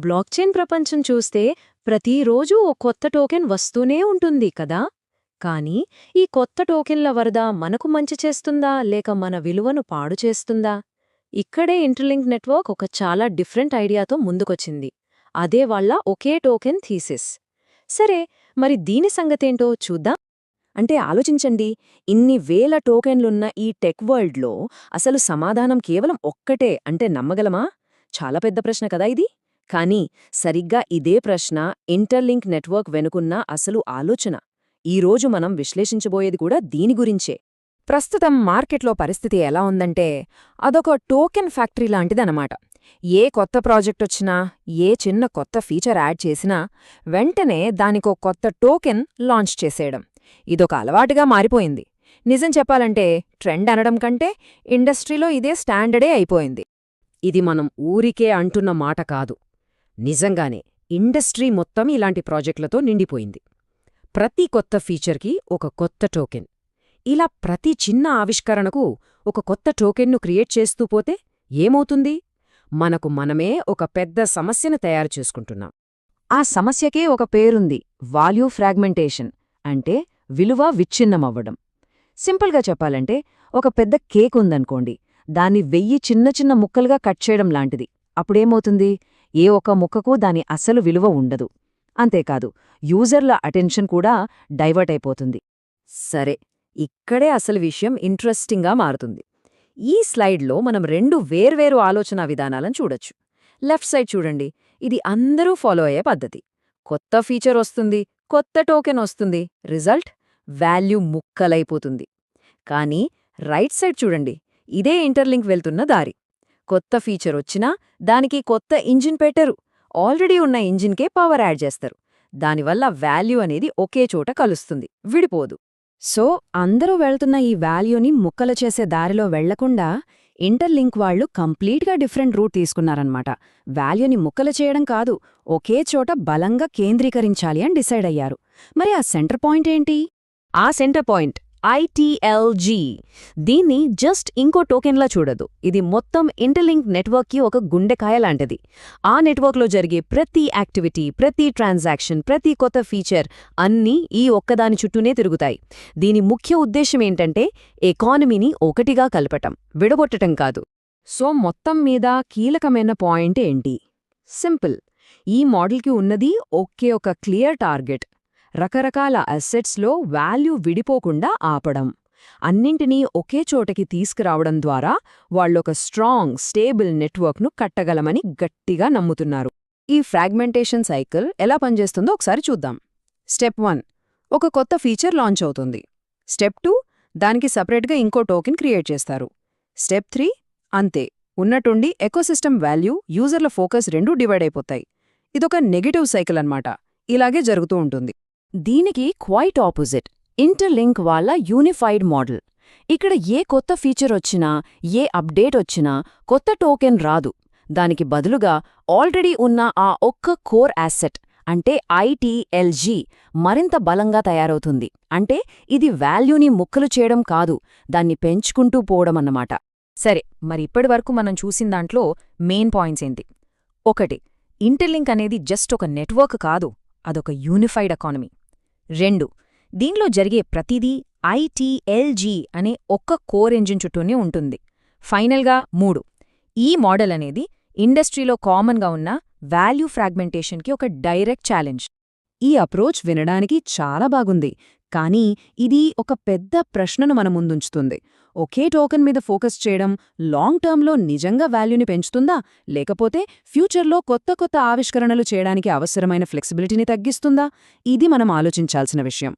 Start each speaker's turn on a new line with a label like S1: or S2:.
S1: Blockchain ప్రపంచం చూస్తే ప్రతిరోజూ ఓ కొత్త టోకెన్ వస్తూనే ఉంటుంది కదా. కానీ ఈ కొత్త టోకెన్ల వరద మనకు మంచి చేస్తుందా లేక మన విలువను పాడు చేస్తుందా? ఇక్కడే ఇంటర్లింక్ నెట్వర్క్ ఒక చాలా డిఫరెంట్ ఐడియాతో ముందుకొచ్చింది. అదే వాళ్ళ ఒకే టోకెన్ థీసిస్. సరే, మరి దీని సంగతేంటో చూద్దాం.
S2: అంటే ఆలోచించండి, ఇన్ని వేల టోకెన్లున్న ఈ టెక్ వరల్డ్లో అసలు సమాధానం కేవలం ఒక్కటే అంటే నమ్మగలమా? చాలా పెద్ద ప్రశ్న కదా ఇది. కానీ సరిగ్గా ఇదే ప్రశ్న ఇంటర్లింక్ నెట్వర్క్ వెనుకున్న అసలు ఆలోచన. ఈరోజు మనం విశ్లేషించబోయేది కూడా దీని గురించే. ప్రస్తుతం మార్కెట్లో పరిస్థితి ఎలా ఉందంటే అదొక టోకెన్ ఫ్యాక్టరీ లాంటిదన్నమాట. ఏ కొత్త ప్రాజెక్టొచ్చినా, ఏ చిన్న కొత్త ఫీచర్ యాడ్ చేసినా వెంటనే దానికో కొత్త టోకెన్ లాంచ్ చేసేయడం ఇదొక అలవాటుగా మారిపోయింది. నిజం చెప్పాలంటే ట్రెండ్ అనడం కంటే ఇండస్ట్రీలో ఇదే స్టాండర్డే అయిపోయింది. ఇది మనం ఊరికే అంటున్న మాట కాదు. నిజంగానే ఇండస్ట్రీ మొత్తం ఇలాంటి ప్రాజెక్టులతో నిండిపోయింది. ప్రతి కొత్త ఫీచర్కి ఒక కొత్త టోకెన్. ఇలా ప్రతి చిన్న ఆవిష్కరణకు ఒక కొత్త టోకెన్ను క్రియేట్ చేస్తూ పోతే ఏమవుతుంది? మనకు మనమే ఒక పెద్ద సమస్యను తయారు చేసుకుంటున్నాం. ఆ సమస్యకే ఒక పేరుంది, వాల్యూ ఫ్రాగ్మెంటేషన్, అంటే విలువ విచ్ఛిన్నమవ్వడం. సింపుల్గా చెప్పాలంటే ఒక పెద్ద కేక్ ఉందనుకోండి, దాన్ని 1000 చిన్న చిన్న ముక్కలుగా కట్ చేయడం లాంటిది. అప్పుడేమవుతుంది? ఏ ఒక్క ముక్కకు దాని అసలు విలువ ఉండదు. అంతేకాదు, యూజర్ల అటెన్షన్ కూడా డైవర్ట్ అయిపోతుంది. సరే, ఇక్కడే అసలు విషయం ఇంట్రెస్టింగ్గా మారుతుంది. ఈ స్లైడ్లో మనం 2 వేర్వేరు ఆలోచనా విధానాలను చూడొచ్చు. లెఫ్ట్ సైడ్ చూడండి, ఇది అందరూ ఫాలో అయ్యే పద్ధతి. కొత్త ఫీచర్ వస్తుంది, కొత్త టోకెన్ వస్తుంది, రిజల్ట్ వాల్యూ ముక్కలైపోతుంది. కానీ రైట్ సైడ్ చూడండి, ఇదే ఇంటర్లింక్ వెళ్తున్న దారి. కొత్త ఫీచర్ వచ్చినా దానికి కొత్త ఇంజిన్ పెట్టరు, ఆల్రెడీ ఉన్న ఇంజిన్కే పవర్ యాడ్ చేస్తారు. దానివల్ల వాల్యూ అనేది ఒకే చోట కలుస్తుంది, విడిపోదు. సో అందరూ వెళ్తున్న ఈ వాల్యూని ముక్కలు చేసే దారిలో వెళ్లకుండా ఇంటర్లింక్ వాళ్లు కంప్లీట్గా డిఫరెంట్ రూట్ తీసుకున్నారన్నమాట. వాల్యూని ముక్కలు చేయడం కాదు, ఒకే చోట బలంగా కేంద్రీకరించాలి అని డిసైడ్ అయ్యారు. మరి ఆ సెంటర్ పాయింట్ ఏంటి? ఆ సెంటర్ పాయింట్ ITLG. దీన్ని జస్ట్ ఇంకో టోకెన్లా చూడదు, ఇది మొత్తం ఇంటర్లింక్ నెట్వర్క్కి ఒక గుండెకాయ లాంటిది. ఆ నెట్వర్క్లో జరిగే ప్రతి యాక్టివిటీ, ప్రతి ట్రాన్సాక్షన్, ప్రతి కొత్త ఫీచర్ అన్నీ ఈ ఒక్కదాని చుట్టూనే తిరుగుతాయి. దీని ముఖ్య ఉద్దేశం ఏంటంటే ఎకానమీని ఒకటిగా కలపటం, విడగొట్టటం కాదు. సో మొత్తం మీద కీలకమైన పాయింట్ ఏంటి? సింపుల్, ఈ మోడల్కి ఉన్నది ఒకే ఒక క్లియర్ టార్గెట్: రకరకాల అసెట్స్లో వాల్యూ విడిపోకుండా ఆపడం. అన్నింటినీ ఒకే చోటకి తీసుకురావడం ద్వారా వాళ్ళొక స్ట్రాంగ్, స్టేబుల్ నెట్వర్క్ను కట్టగలమని గట్టిగా నమ్ముతున్నారు. ఈ ఫ్రాగ్మెంటేషన్ సైకిల్ ఎలా పనిచేస్తుందో ఒకసారి చూద్దాం. స్టెప్ 1, ఒక కొత్త ఫీచర్ లాంచ్ అవుతుంది. స్టెప్ 2, దానికి సపరేట్గా ఇంకో టోకెన్ క్రియేట్ చేస్తారు. స్టెప్ 3, అంతే, ఉన్నట్టుండి ఎకోసిస్టమ్ వాల్యూ, యూజర్ల ఫోకస్ రెండూ డివైడ్ అయిపోతాయి. ఇదొక నెగటివ్ సైకిల్ అన్నమాట. ఇలాగే జరుగుతూ ఉంటుంది. దీనికి క్వైట్ ఆపోజిట్ ఇంటర్లింక్ వాళ్ళ యూనిఫైడ్ మోడల్. ఇక్కడ ఏ కొత్త ఫీచర్ వచ్చినా, ఏ అప్డేట్ వచ్చినా కొత్త టోకెన్ రాదు. దానికి బదులుగా ఆల్రెడీ ఉన్న ఆ ఒక్క కోర్ యాసెట్ అంటే ITLG మరింత బలంగా తయారవుతుంది. అంటే ఇది వాల్యూని ముక్కలు చేయడం కాదు, దాన్ని పెంచుకుంటూ పోవడమన్నమాట. సరే, మరి ఇప్పటివరకు మనం చూసిందాంట్లో మెయిన్ పాయింట్స్ ఏంటి? 1, ఇంటర్లింక్ అనేది జస్ట్ ఒక నెట్వర్క్ కాదు, అదొక యూనిఫైడ్ ఎకానమీ. 2, దీనిలో జరిగే ప్రతిదీ ITLG అనే ఒక్క కోర్ ఇంజిన్ చుట్టూనే ఉంటుంది. ఫైనల్గా 3, ఈ మోడల్ అనేది ఇండస్ట్రీలో కామన్గా ఉన్న వాల్యూ ఫ్రాగ్మెంటేషన్కి ఒక డైరెక్ట్ ఛాలెంజ్. ఈ అప్రోచ్ వినడానికి చాలా బాగుంది, కానీ ఇది ఒక పెద్ద ప్రశ్నను మన ముందుంచుతుంది. ఒకే టోకెన్ మీద ఫోకస్ చేయడం లాంగ్ టర్మ్లో నిజంగా వాల్యూని పెంచుతుందా, లేకపోతే ఫ్యూచర్లో కొత్త కొత్త ఆవిష్కరణలు చేయడానికి అవసరమైన ఫ్లెక్సిబిలిటీని తగ్గిస్తుందా? ఇది మనం ఆలోచించాల్సిన విషయం.